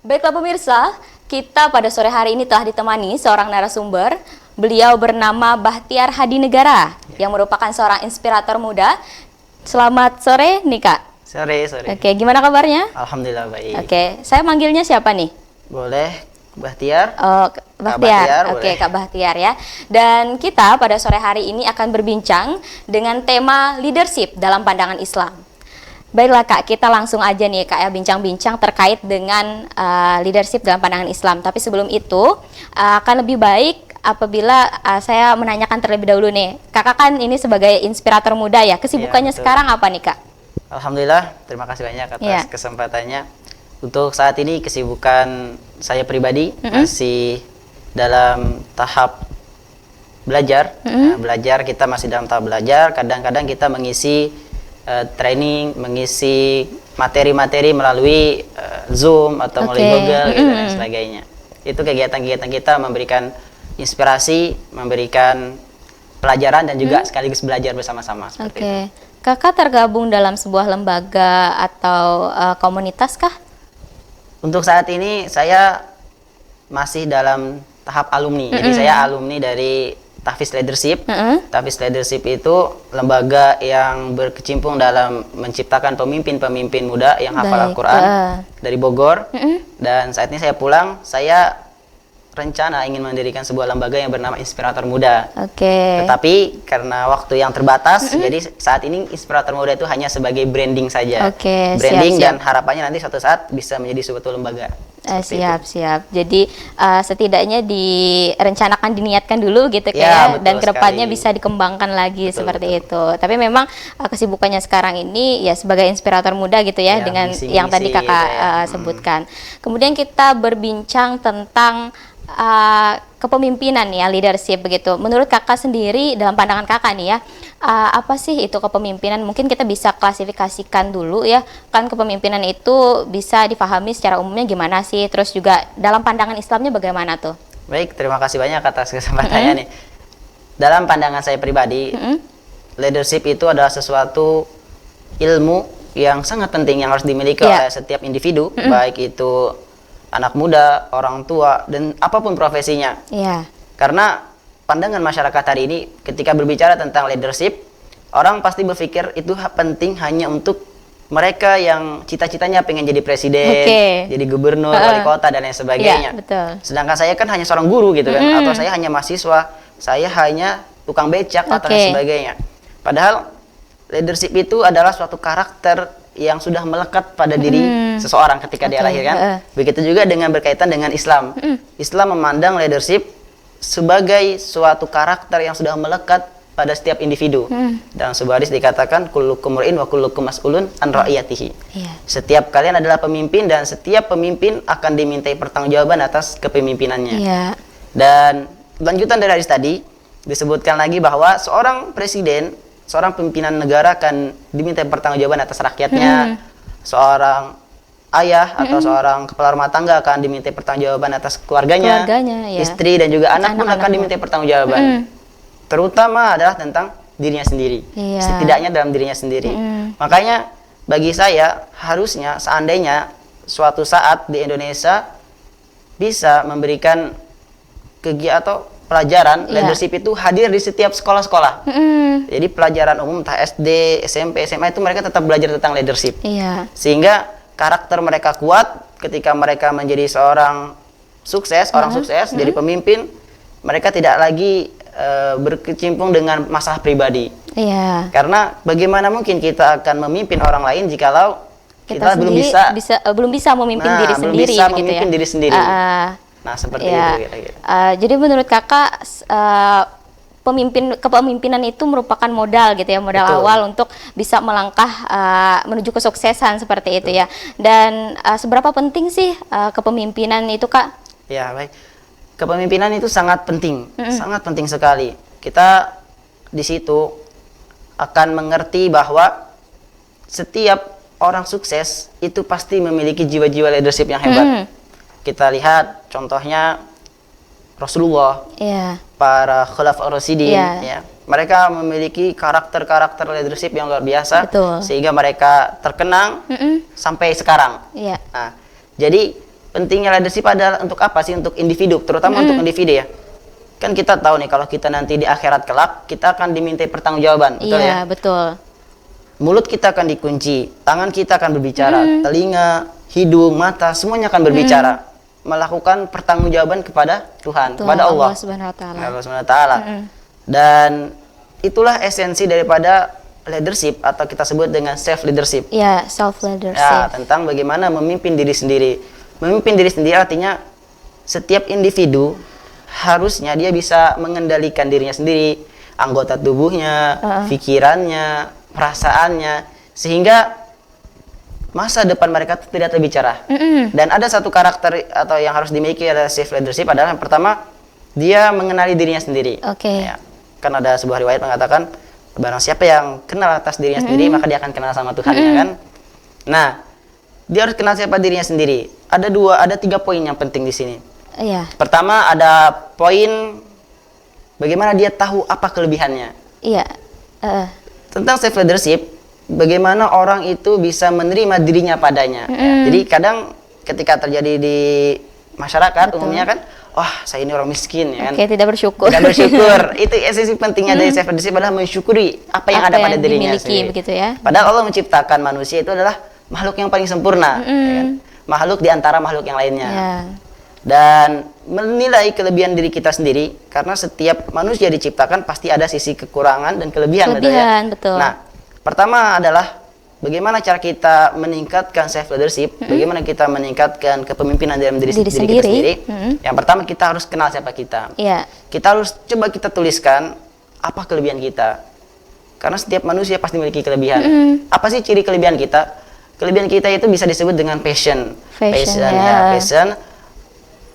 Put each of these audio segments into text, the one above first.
Baiklah pemirsa, kita pada sore hari ini telah ditemani seorang narasumber. Beliau bernama Bahtiar Hadi Negara, yang merupakan seorang inspirator muda. Selamat sore nih Kak. Sore. Oke, gimana kabarnya? Alhamdulillah baik. Oke, saya manggilnya siapa nih? Boleh, Bahtiar. Oh, Bahtiar. Bahtiar, Oke, boleh. Kak Bahtiar ya. Dan kita pada sore hari ini akan berbincang dengan tema leadership dalam pandangan Islam. Baiklah Kak, kita langsung aja nih Kak ya bincang-bincang terkait dengan leadership dalam pandangan Islam. Tapi sebelum itu akan lebih baik apabila saya menanyakan terlebih dahulu nih. Kakak kan ini sebagai inspirator muda ya, kesibukannya Iya, betul. sekarang apa nih Kak? Alhamdulillah, terima kasih banyak atas Iya. kesempatannya. Untuk saat ini kesibukan saya pribadi masih dalam tahap belajar. Nah, belajar, kita masih dalam tahap belajar. Kadang-kadang kita mengisi training, mengisi materi-materi melalui Zoom atau melalui Oke. Google gitu, dan sebagainya. Itu kegiatan-kegiatan kita memberikan inspirasi, memberikan pelajaran dan juga sekaligus belajar bersama-sama seperti itu. Oke. Kakak tergabung dalam sebuah lembaga atau komunitas kah? Untuk saat ini saya masih dalam tahap alumni. Jadi saya alumni dari Tahfiz Leadership. Tahfiz Leadership itu lembaga yang berkecimpung dalam menciptakan pemimpin-pemimpin muda yang hafal Baik, Al-Quran dari Bogor. Dan saat ini saya pulang, saya rencana ingin mendirikan sebuah lembaga yang bernama Inspirator Muda. Oke. Tetapi karena waktu yang terbatas, jadi saat ini Inspirator Muda itu hanya sebagai branding saja. Oke, Branding siap. dan harapannya nanti suatu saat bisa menjadi suatu lembaga. Seperti itu. Siap. Jadi setidaknya direncanakan, diniatkan dulu gitu Ya, kayak, betul dan kedepannya sekali. bisa dikembangkan lagi Betul, seperti itu. Tapi memang kesibukannya sekarang ini ya sebagai inspirator muda gitu ya, Ya, dengan misi-misi yang tadi kakak gitu ya. sebutkan. Kemudian kita berbincang tentang kepemimpinan ya, leadership begitu. Menurut kakak sendiri, dalam pandangan kakak nih ya, apa sih itu kepemimpinan? Mungkin kita bisa klasifikasikan dulu ya, kan kepemimpinan itu bisa dipahami secara umumnya gimana sih, terus juga dalam pandangan Islamnya bagaimana tuh? Baik, terima kasih banyak atas kesempatannya nih. Dalam pandangan saya pribadi, leadership itu adalah sesuatu ilmu yang sangat penting yang harus dimiliki Iya. oleh setiap individu, baik itu anak muda, orang tua, dan apapun profesinya. Iya. Karena pandangan masyarakat hari ini ketika berbicara tentang leadership, orang pasti berpikir itu penting hanya untuk mereka yang cita-citanya pengen jadi presiden, Oke. jadi gubernur, wali kota, dan lain sebagainya. Iya, betul. Sedangkan saya kan hanya seorang guru gitu kan, atau saya hanya mahasiswa, saya hanya tukang becak atau Oke. lain sebagainya. Padahal leadership itu adalah suatu karakter yang sudah melekat pada diri seseorang ketika dia Oke, lahir kan. Begitu juga dengan berkaitan dengan Islam. Islam memandang leadership sebagai suatu karakter yang sudah melekat pada setiap individu. Dalam sebuah hadis dikatakan kullukum ra'in wa kullukum mas'ulun an ra'iyatihi. Iya. Setiap kalian adalah pemimpin dan setiap pemimpin akan dimintai pertanggungjawaban atas kepemimpinannya. Iya. Dan lanjutan dari hadis tadi disebutkan lagi bahwa seorang presiden, seorang pimpinan negara akan diminta pertanggungjawaban atas rakyatnya. Seorang ayah atau seorang kepala rumah tangga akan diminta pertanggungjawaban atas keluarganya, Ya. istri dan juga anak pun akan Anak-anaknya. diminta pertanggungjawaban. Terutama adalah tentang dirinya sendiri. Iya. Setidaknya dalam dirinya sendiri. Makanya bagi saya harusnya seandainya suatu saat di Indonesia bisa memberikan kegiatan atau pelajaran leadership itu hadir di setiap sekolah-sekolah. Jadi pelajaran umum entah SD, SMP, SMA itu mereka tetap belajar tentang leadership. Iya. Sehingga karakter mereka kuat ketika mereka menjadi seorang sukses, orang sukses, jadi pemimpin, mereka tidak lagi berkecimpung dengan masalah pribadi. Iya. Karena bagaimana mungkin kita akan memimpin orang lain jikalau kita belum sendiri bisa, belum bisa memimpin Nah, diri belum sendiri bisa begitu memimpin ya. diri sendiri. Ah, Nah, seperti iya. itu kira-kira. Jadi menurut kakak kepemimpinan itu merupakan modal gitu ya, modal Betul. awal untuk bisa melangkah menuju kesuksesan seperti itu ya. Dan seberapa penting sih kepemimpinan itu Kak? Ya, baik. Kepemimpinan itu sangat penting sekali. Kita di situ akan mengerti bahwa setiap orang sukses itu pasti memiliki jiwa-jiwa leadership yang hebat. Kita lihat contohnya Rasulullah, Iya. para khulafaur rasyidin, Iya. ya. Mereka memiliki karakter-karakter leadership yang luar biasa, Betul. sehingga mereka terkenang sampai sekarang. Iya. Nah, jadi pentingnya leadership adalah untuk apa sih? Untuk individu, terutama untuk individu ya. Kan kita tahu nih kalau kita nanti di akhirat kelak, kita akan dimintai pertanggungjawaban, betul ya? Iya, betul. Mulut kita akan dikunci, tangan kita akan berbicara, telinga, hidung, mata, semuanya akan berbicara. Melakukan pertanggungjawaban kepada Tuhan, kepada Allah. Subhanahu wa ta'ala. Allah Subhanahu wa ta'ala. Dan itulah esensi daripada leadership atau kita sebut dengan self leadership. Ya, self leadership. Ya, tentang bagaimana memimpin diri sendiri. Memimpin diri sendiri artinya setiap individu harusnya dia bisa mengendalikan dirinya sendiri, anggota tubuhnya, pikirannya, perasaannya, sehingga masa depan mereka tidak terbicara. Dan ada satu karakter atau yang harus dimiliki adalah self leadership adalah yang pertama, dia mengenali dirinya sendiri. Oke. Ya, kan ada sebuah riwayat mengatakan barang siapa yang kenal atas dirinya sendiri maka dia akan kenal sama Tuhannya kan. Nah, dia harus kenal siapa dirinya sendiri. Ada 3 poin yang penting di sini. Iya. Pertama ada poin bagaimana dia tahu apa kelebihannya. Iya. Tentang self leadership, bagaimana orang itu bisa menerima dirinya padanya. Ya, jadi kadang ketika terjadi di masyarakat umumnya kan, wah saya ini orang miskin ya kan. Oke, tidak bersyukur. Tidak bersyukur. Itu esensi pentingnya dari self leadership adalah mensyukuri apa yang ada pada dirinya dimiliki, sendiri. begitu ya. Padahal Allah menciptakan manusia itu adalah makhluk yang paling sempurna, ya kan? Makhluk di antara makhluk yang lainnya. Ya. Dan menilai kelebihan diri kita sendiri, karena setiap manusia diciptakan pasti ada sisi kekurangan dan kelebihan, Betul. Nah, pertama adalah bagaimana cara kita meningkatkan self leadership, bagaimana kita meningkatkan kepemimpinan dalam diri kita sendiri. Yang pertama kita harus kenal siapa kita. Iya. Kita harus coba kita tuliskan apa kelebihan kita. Karena setiap manusia pasti memiliki kelebihan. Apa sih ciri kelebihan kita? Kelebihan kita itu bisa disebut dengan passion. Passion.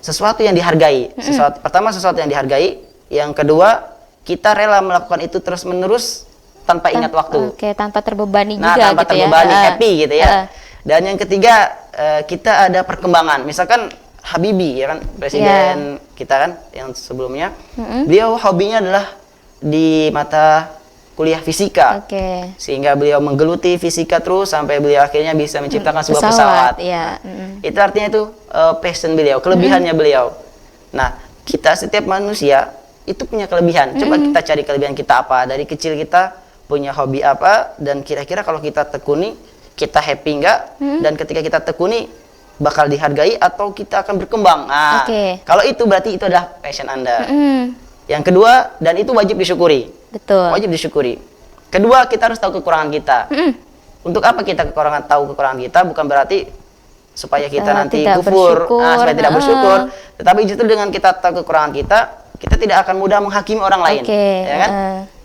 Sesuatu yang dihargai. Pertama sesuatu yang dihargai. Yang kedua, kita rela melakukan itu terus-menerus tanpa ingat waktu. Oke, tanpa terbebani Nah, juga tanpa gitu terbebani, ya. happy gitu ya. Dan yang ketiga, kita ada perkembangan. Misalkan Habibie ya kan, presiden kita kan yang sebelumnya. Beliau hobinya adalah di mata kuliah fisika. Oke. Sehingga beliau menggeluti fisika terus sampai beliau akhirnya bisa menciptakan sebuah pesawat. Iya. Itu artinya itu passion beliau, kelebihannya beliau. Nah, kita setiap manusia itu punya kelebihan. Coba kita cari kelebihan kita apa. Dari kecil kita punya hobi apa, dan kira-kira kalau kita tekuni, kita happy nggak? Dan ketika kita tekuni, bakal dihargai atau kita akan berkembang. Nah, kalau itu berarti itu adalah passion Anda. Yang kedua, dan itu wajib disyukuri. Betul. Wajib disyukuri. Kedua, kita harus tahu kekurangan kita. Untuk apa kita tahu kekurangan kita? Bukan berarti supaya kita nanti kufur, supaya tidak bersyukur. Tetapi justru dengan kita tahu kekurangan kita tidak akan mudah menghakimi orang lain. Ya kan?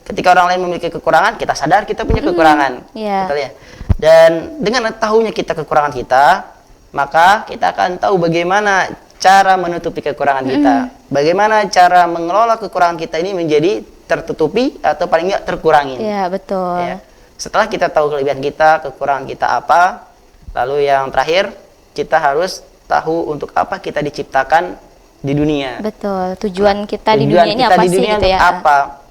Ketika orang lain memiliki kekurangan, kita sadar kita punya kekurangan. Betul ya? Dan dengan tahunya kita kekurangan kita, maka kita akan tahu bagaimana cara menutupi kekurangan kita. Bagaimana cara mengelola kekurangan kita ini menjadi tertutupi atau paling nggak terkurangi. Iya, betul. Ya. Setelah kita tahu kelebihan kita, kekurangan kita apa, lalu yang terakhir, kita harus tahu untuk apa kita diciptakan di dunia. Betul. Tujuan kita di dunia ini apa sih gitu ya? Apa?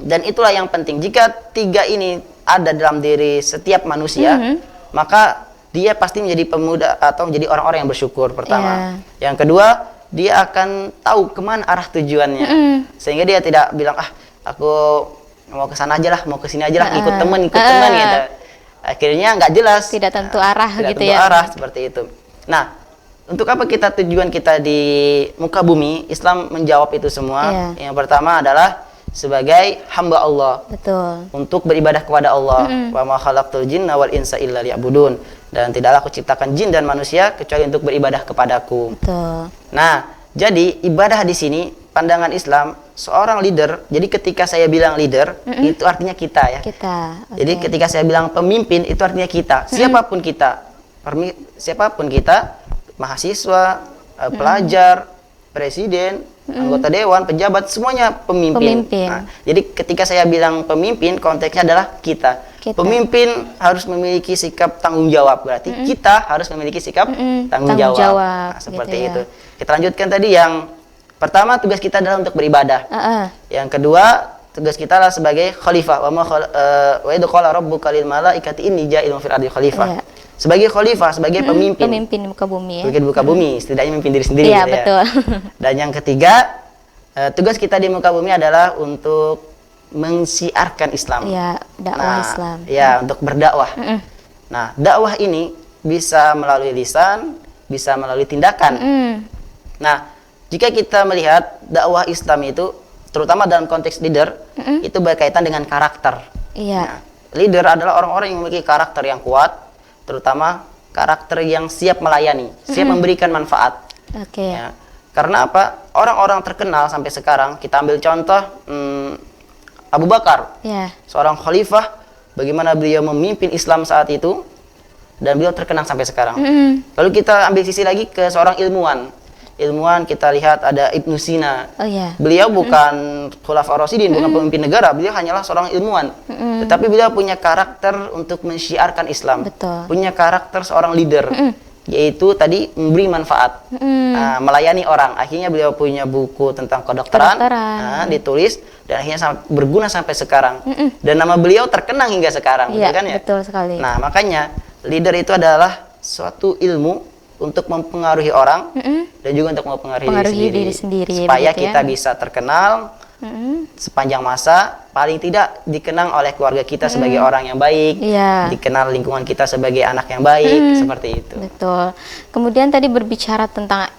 Dan itulah yang penting. Jika 3 ini ada dalam diri setiap manusia, maka dia pasti menjadi pemuda atau menjadi orang-orang yang bersyukur pertama. Yang kedua, dia akan tahu kemana arah tujuannya. Sehingga dia tidak bilang, aku mau ke sana aja lah, mau ke sini aja lah, ikut temen gitu. Akhirnya nggak jelas. Tidak tentu arah tidak gitu tentu ya. arah seperti itu. Nah, untuk apa tujuan kita di muka bumi? Islam menjawab itu semua. Yang pertama adalah sebagai hamba Allah. Betul. Untuk beribadah kepada Allah. Wa ma khalaqtul jinna wal insa illa liya'budun. Dan tidaklah aku ciptakan jin dan manusia kecuali untuk beribadah kepadaku. Betul. Nah, jadi ibadah di sini pandangan Islam seorang leader. Jadi ketika saya bilang leader, itu artinya kita ya. Kita. Jadi ketika saya bilang pemimpin, itu artinya kita. Siapapun kita. Siapapun kita, mahasiswa, pelajar, presiden, anggota dewan, pejabat, semuanya pemimpin. Nah, jadi ketika saya bilang pemimpin, konteksnya adalah kita. Pemimpin harus memiliki sikap tanggung jawab, berarti kita harus memiliki sikap tanggung jawab. Nah, seperti gitu itu. Kita lanjutkan tadi yang pertama, tugas kita adalah untuk beribadah. Yang kedua, tugas kita adalah sebagai khalifah. Wa idh qala rabbuka lil malaikati inni ja'ilun fil ardi khalifah. sebagai khalifah, sebagai pemimpin. Pemimpin di muka bumi ya. Pemimpin di muka bumi, setidaknya memimpin diri sendiri Iya, gitu ya. betul. Dan yang ketiga, tugas kita di muka bumi adalah untuk mensiarkan Islam. Iya, dakwah Islam. Ya, untuk berdakwah. Nah, dakwah ini bisa melalui lisan, bisa melalui tindakan. Nah, jika kita melihat dakwah Islam itu, terutama dalam konteks leader, itu berkaitan dengan karakter. Iya. Nah, leader adalah orang-orang yang memiliki karakter yang kuat, terutama karakter yang siap melayani, siap memberikan manfaat. Oke. Ya. Karena apa? Orang-orang terkenal sampai sekarang, kita ambil contoh Abu Bakar, Iya. seorang khalifah, bagaimana beliau memimpin Islam saat itu, dan beliau terkenang sampai sekarang. Lalu kita ambil sisi lagi ke seorang ilmuwan. Ilmuwan kita lihat ada Ibnu Sina. Oh iya. Beliau bukan Khulafaur Rasyidin, bukan pemimpin negara, beliau hanyalah seorang ilmuwan. Tetapi beliau punya karakter untuk mensyiarkan Islam. Betul. Punya karakter seorang leader, yaitu tadi memberi manfaat, melayani orang. Akhirnya beliau punya buku tentang kedokteran, ditulis, dan akhirnya berguna sampai sekarang. Dan nama beliau terkenang hingga sekarang, Iya, betul kan ya? betul sekali. Nah, makanya leader itu adalah suatu ilmu untuk mempengaruhi orang dan juga untuk mempengaruhi diri sendiri supaya kita bisa terkenal sepanjang masa, paling tidak dikenang oleh keluarga kita sebagai orang yang baik, dikenal lingkungan kita sebagai anak yang baik, seperti itu. Betul. Kemudian tadi berbicara tentang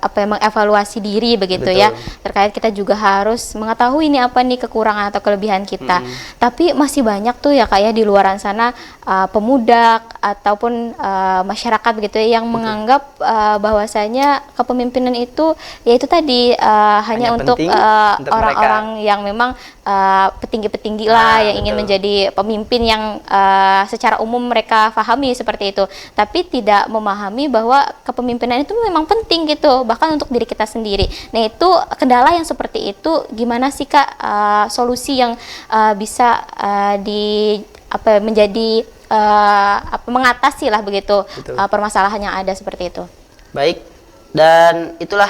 mengevaluasi diri begitu ya. Terkait kita juga harus mengetahui ini apa nih kekurangan atau kelebihan kita. Tapi masih banyak tuh ya Kak ya di luaran sana pemuda ataupun masyarakat begitu ya yang menganggap bahwasanya kepemimpinan itu yaitu tadi hanya untuk orang-orang yang memang petinggi-petinggi lah yang ingin menjadi pemimpin yang secara umum mereka pahami seperti itu, tapi tidak memahami bahwa kepemimpinan itu memang penting gitu, bahkan untuk diri kita sendiri. Nah, itu kendala yang seperti itu gimana sih Kak, solusi yang bisa mengatasi lah begitu permasalahan yang ada seperti itu. Baik, dan itulah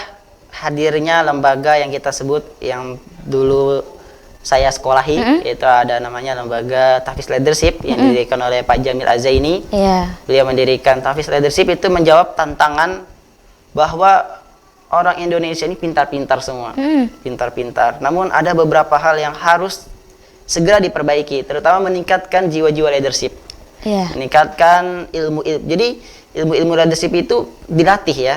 hadirnya lembaga yang kita sebut yang dulu saya sekolahi, yaitu ada namanya lembaga Tahfiz Leadership yang didirikan oleh Pak Jamil Az-Zaini. Beliau mendirikan Tahfiz Leadership itu menjawab tantangan bahwa orang Indonesia ini pintar-pintar semua, pintar-pintar. Namun ada beberapa hal yang harus segera diperbaiki, terutama meningkatkan jiwa-jiwa leadership, meningkatkan ilmu. Jadi ilmu-ilmu leadership itu dilatih ya,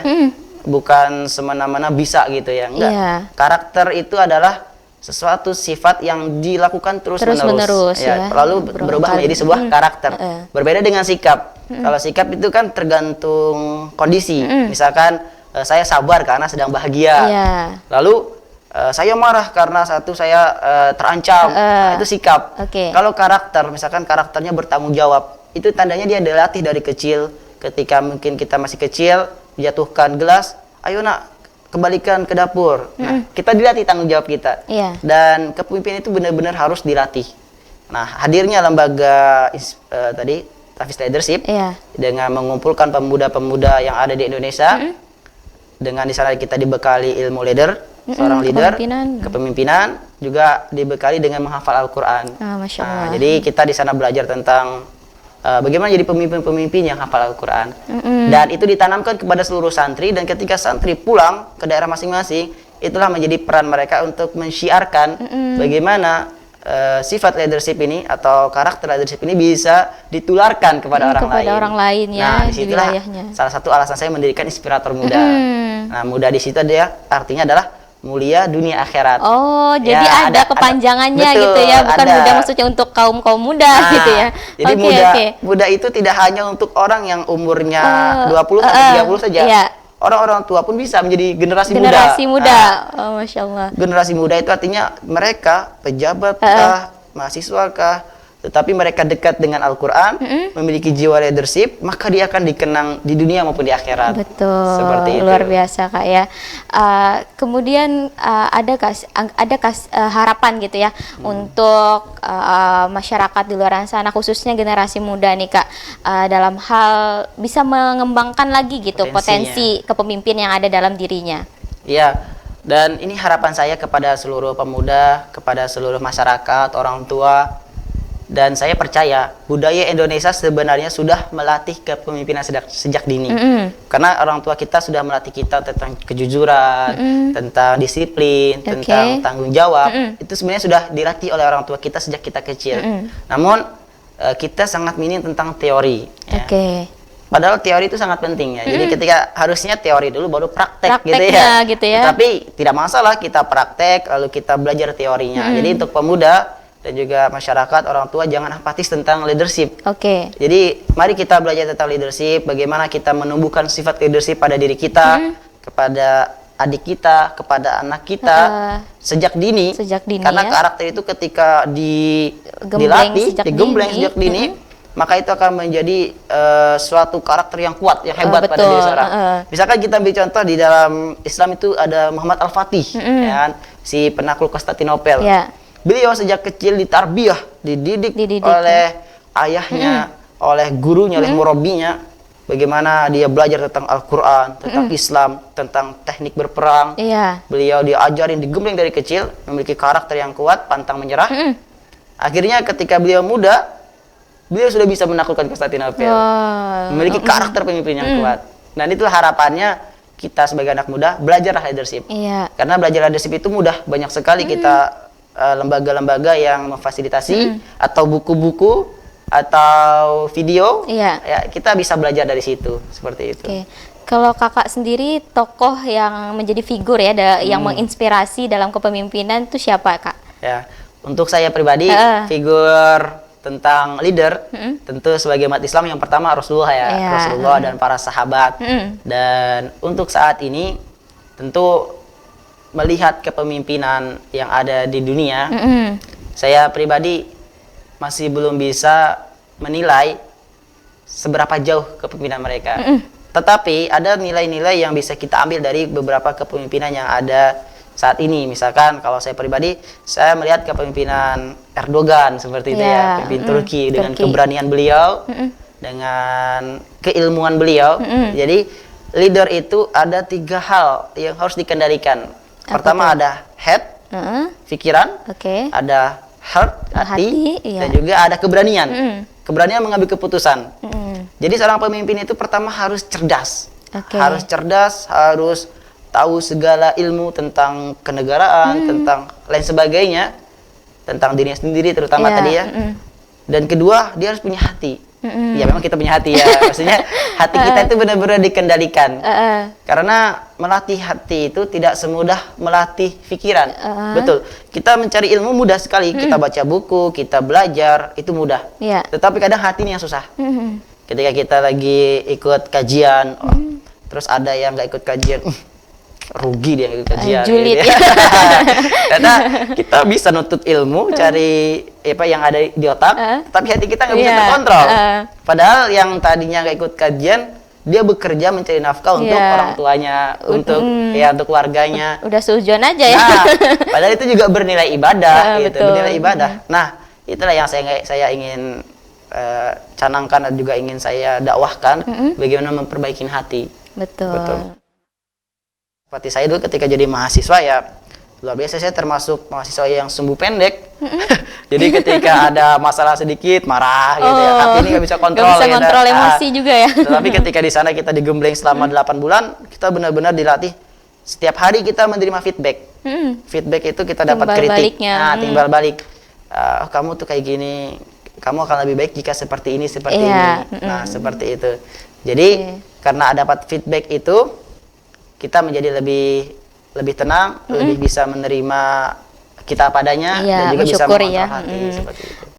bukan semena-mena bisa gitu ya, enggak. Karakter itu adalah sesuatu sifat yang dilakukan terus-menerus ya, lalu berubah menjadi sebuah karakter. Berbeda dengan sikap. Kalau sikap itu kan tergantung kondisi. Misalkan saya sabar karena sedang bahagia. Lalu saya marah karena saya terancam. Nah, itu sikap. Kalau karakter, misalkan karakternya bertanggung jawab, itu tandanya dia dilatih dari kecil. Ketika mungkin kita masih kecil, jatuhkan gelas, ayo nak, kembalikan ke dapur. Nah, kita dilatih tanggung jawab kita. Dan kepemimpinan itu benar-benar harus dilatih. Nah, hadirnya lembaga tadi Tahfiz Leadership dengan mengumpulkan pemuda-pemuda yang ada di Indonesia, dengan di sana kita dibekali ilmu leader, seorang leader, kepemimpinan, juga dibekali dengan menghafal Al-Quran. Masya Allah. Jadi kita di sana belajar tentang bagaimana jadi pemimpin-pemimpin yang hafal Al-Quran. Dan itu ditanamkan kepada seluruh santri, dan ketika santri pulang ke daerah masing-masing, itulah menjadi peran mereka untuk mensyiarkan bagaimana sifat leadership ini atau karakter leadership ini bisa ditularkan kepada orang lain. Nah, disitulah salah satu alasan saya mendirikan Inspirator Muda. Nah, muda di situ dia artinya adalah mulia dunia akhirat. Oh, jadi ada kepanjangannya gitu ya, bukan muda maksudnya untuk kaum muda gitu ya. Jadi muda itu tidak hanya untuk orang yang umurnya 20 sampai 30 saja. Orang-orang tua pun bisa menjadi generasi muda. Oh, Masya Allah. Generasi muda itu artinya mereka pejabat mahasiswa kah, tetapi mereka dekat dengan Al-Quran, memiliki jiwa leadership, maka dia akan dikenang di dunia maupun di akhirat. Betul. Seperti itu. Luar biasa Kak ya. Kemudian adakah harapan gitu ya untuk masyarakat di luar sana, khususnya generasi muda nih Kak, dalam hal bisa mengembangkan lagi gitu potensi kepemimpin yang ada dalam dirinya. Iya. Dan ini harapan saya kepada seluruh pemuda, kepada seluruh masyarakat, orang tua, Dan saya percaya budaya Indonesia sebenarnya sudah melatih kepemimpinan sejak dini. Karena orang tua kita sudah melatih kita tentang kejujuran, tentang disiplin, tentang tanggung jawab. Itu sebenarnya sudah dilatih oleh orang tua kita sejak kita kecil. Namun kita sangat minim tentang teori. Ya. Padahal teori itu sangat penting ya. Jadi ketika harusnya teori dulu baru praktek gitu ya. Tapi tidak masalah kita praktek lalu kita belajar teorinya. Jadi untuk pemuda dan juga masyarakat, orang tua jangan apatis tentang leadership. Jadi mari kita belajar tentang leadership, bagaimana kita menumbuhkan sifat leadership pada diri kita, kepada adik kita, kepada anak kita sejak dini. Karena karakter itu ketika dilatih, digembleng sejak dini, maka itu akan menjadi suatu karakter yang kuat, yang hebat pada diri seorang. Misalkan kita ambil contoh di dalam Islam itu ada Muhammad Al-Fatih, ya kan? Si penakluk Konstantinopel. Beliau sejak kecil ditarbiyah, dididik oleh ayahnya, oleh gurunya, oleh murabinya. Bagaimana dia belajar tentang Al-Quran, tentang Islam, tentang teknik berperang. Beliau diajarin, digembleng dari kecil, memiliki karakter yang kuat, pantang menyerah. Akhirnya ketika beliau muda, beliau sudah bisa menaklukkan Konstantinopel. Memiliki karakter pemimpin yang kuat. Dan itu harapannya kita sebagai anak muda, belajarlah leadership. Karena belajar leadership itu mudah, banyak sekali kita lembaga-lembaga yang memfasilitasi atau buku-buku atau video, ya kita bisa belajar dari situ seperti itu. Kalau kakak sendiri tokoh yang menjadi figur ya, yang menginspirasi dalam kepemimpinan itu siapa kak? Ya, untuk saya pribadi figur tentang leader tentu sebagai umat Islam yang pertama Rasulullah Rasulullah dan para sahabat. Dan untuk saat ini tentu melihat kepemimpinan yang ada di dunia, saya pribadi masih belum bisa menilai seberapa jauh kepemimpinan mereka. Tetapi ada nilai-nilai yang bisa kita ambil dari beberapa kepemimpinan yang ada saat ini. Misalkan kalau saya pribadi, saya melihat kepemimpinan Erdogan seperti itu ya, pemimpin Turki dengan keberanian beliau, dengan keilmuan beliau. Jadi leader itu ada 3 hal yang harus dikendalikan. Pertama ada head, pikiran, ada heart, hati, dan juga ada keberanian. Keberanian mengambil keputusan. Jadi seorang pemimpin itu pertama harus cerdas. Harus cerdas, harus tahu segala ilmu tentang kenegaraan, tentang lain sebagainya, tentang dirinya sendiri terutama tadi ya. Dan kedua, dia harus punya hati. Ya memang kita punya hati ya, maksudnya hati kita itu benar-benar dikendalikan. Karena melatih hati itu tidak semudah melatih pikiran. Betul, kita mencari ilmu mudah sekali, kita baca buku, kita belajar, itu mudah. Tetapi kadang hati ini yang susah. Ketika kita lagi ikut kajian, terus ada yang nggak ikut kajian, rugi dia ikut kajian. Julid gitu ya. Karena kita bisa nuntut ilmu, cari apa yang ada di otak, tapi hati kita nggak bisa terkontrol. Padahal yang tadinya nggak ikut kajian, dia bekerja mencari nafkah untuk orang tuanya, untuk untuk keluarganya. Udah seujuan aja ya. Nah, padahal itu juga bernilai ibadah, gitu, bernilai ibadah. Nah, itulah yang saya ingin canangkan dan juga ingin saya dakwahkan, bagaimana memperbaiki hati. Betul. Seperti saya dulu ketika jadi mahasiswa ya, luar biasa, saya termasuk mahasiswa yang sumbu pendek. Jadi ketika ada masalah sedikit marah gitu ya, tapi ini nggak bisa kontrol. Nggak bisa kontrol emosi juga ya. Tetapi ketika di sana kita digembleng selama 8 bulan, kita benar-benar dilatih. Setiap hari kita menerima feedback. Feedback itu kita dapat kritik. Timbal balik. Kamu tuh kayak gini, kamu akan lebih baik jika seperti ini, seperti ini. Nah, seperti itu. Jadi karena dapat feedback itu, kita menjadi lebih tenang, lebih bisa menerima kita padanya, dan juga bisa mengontrol hati seperti itu.